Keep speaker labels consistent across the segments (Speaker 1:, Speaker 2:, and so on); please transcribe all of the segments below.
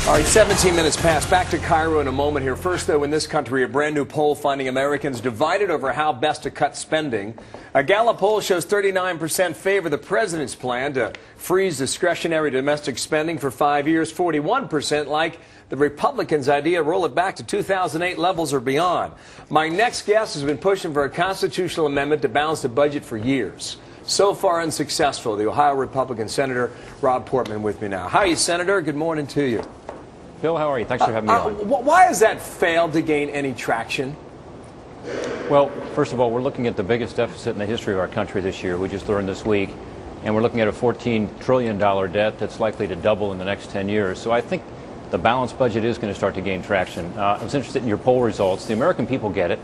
Speaker 1: All right, 17 minutes past. Back to Cairo in a moment here. First, though, in this country, a brand new poll finding Americans divided over how best to cut spending. A Gallup poll shows 39% favor the president's plan to freeze discretionary domestic spending for 5 years. 41% like the Republicans' idea to roll it back to 2008 levels or beyond. My next guest has been pushing for a constitutional amendment to balance the budget for years. So far unsuccessful. The Ohio Republican Senator Rob Portman with me now. Hi, Senator. Good morning to you.
Speaker 2: Bill, how are you? Thanks for having me on.
Speaker 1: Why has that failed to gain any traction?
Speaker 2: Well, first of all, we're looking at the biggest deficit in the history of our country this year. We just learned this week. And we're looking at a $14 trillion debt that's likely to double in the next 10 years. So I think the balanced budget is going to start to gain traction. I was interested in your poll results. The American people get it.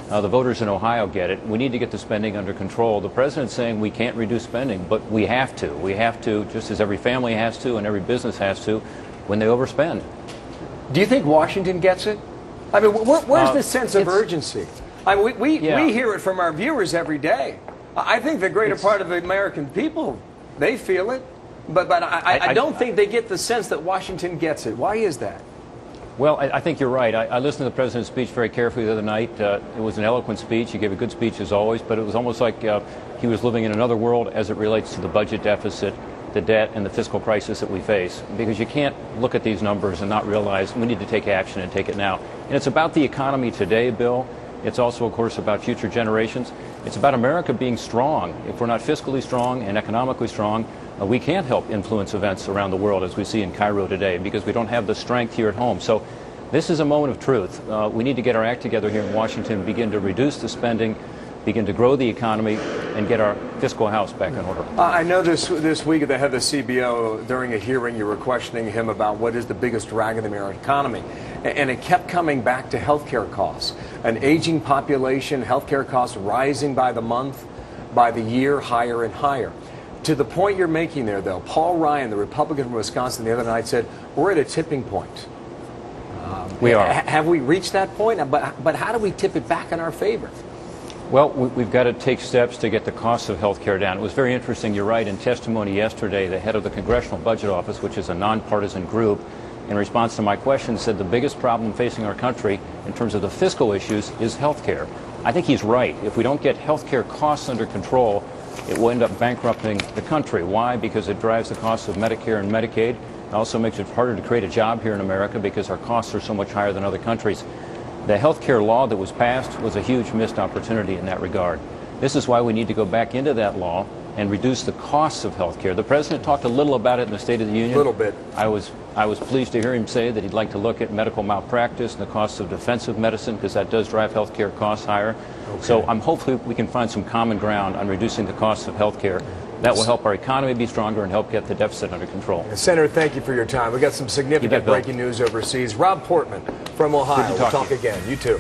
Speaker 2: The voters in Ohio get it. We need to get the spending under control. The president's saying we can't reduce spending, but we have to. We have to, just as every family has to and every business has to, when they overspend.
Speaker 1: Do you think Washington gets it? I mean, where's the sense of urgency? I mean, we hear it from our viewers every day. I think the greater part of the American people, they feel it. But I don't think they get the sense that Washington gets it. Why is that?
Speaker 2: Well, I think you're right. I listened to the president's speech very carefully the other night. It was an eloquent speech. He gave a good speech as always, but it was almost like he was living in another world as it relates to the budget deficit, the debt, and the fiscal crisis that we face. Because you can't look at these numbers and not realize we need to take action and take it now. And it's about the economy today, Bill. It's also, of course, about future generations. It's about America being strong. If we're not fiscally strong and economically strong, we can't help influence events around the world as we see in Cairo today because we don't have the strength here at home. So this is a moment of truth. We need to get our act together here in Washington, begin to reduce the spending, begin to grow the economy, and get our fiscal house back in order.
Speaker 1: I know this week at the head of the CBO, during a hearing, you were questioning him about what is the biggest drag in the American economy. And it kept coming back to health care costs. An aging population, health care costs rising by the month, by the year, higher and higher. To the point you're making there, though, Paul Ryan, the Republican from Wisconsin, the other night said, we're at a tipping point.
Speaker 2: We are.
Speaker 1: Have we reached that point? But how do we tip it back in our favor?
Speaker 2: Well, we've got to take steps to get the cost of health care down. It was very interesting. You're right. In testimony yesterday, the head of the Congressional Budget Office, which is a nonpartisan group, in response to my question, said the biggest problem facing our country in terms of the fiscal issues is health care. I think he's right. If we don't get health care costs under control, it will end up bankrupting the country. Why? Because it drives the cost of Medicare and Medicaid. It also makes it harder to create a job here in America because our costs are so much higher than other countries. The health care law that was passed was a huge missed opportunity in that regard. This is why we need to go back into that law and reduce the costs of health care. The president talked a little about it in the State of the Union.
Speaker 1: A little bit.
Speaker 2: I was pleased to hear him say that he'd like to look at medical malpractice and the costs of defensive medicine because that does drive health care costs higher. Okay. So hopefully we can find some common ground on reducing the costs of health care. That will help our economy be stronger and help get the deficit under control.
Speaker 1: Senator, thank you for your time. We got some significant breaking news overseas. Rob Portman from Ohio. We'll talk again. You too.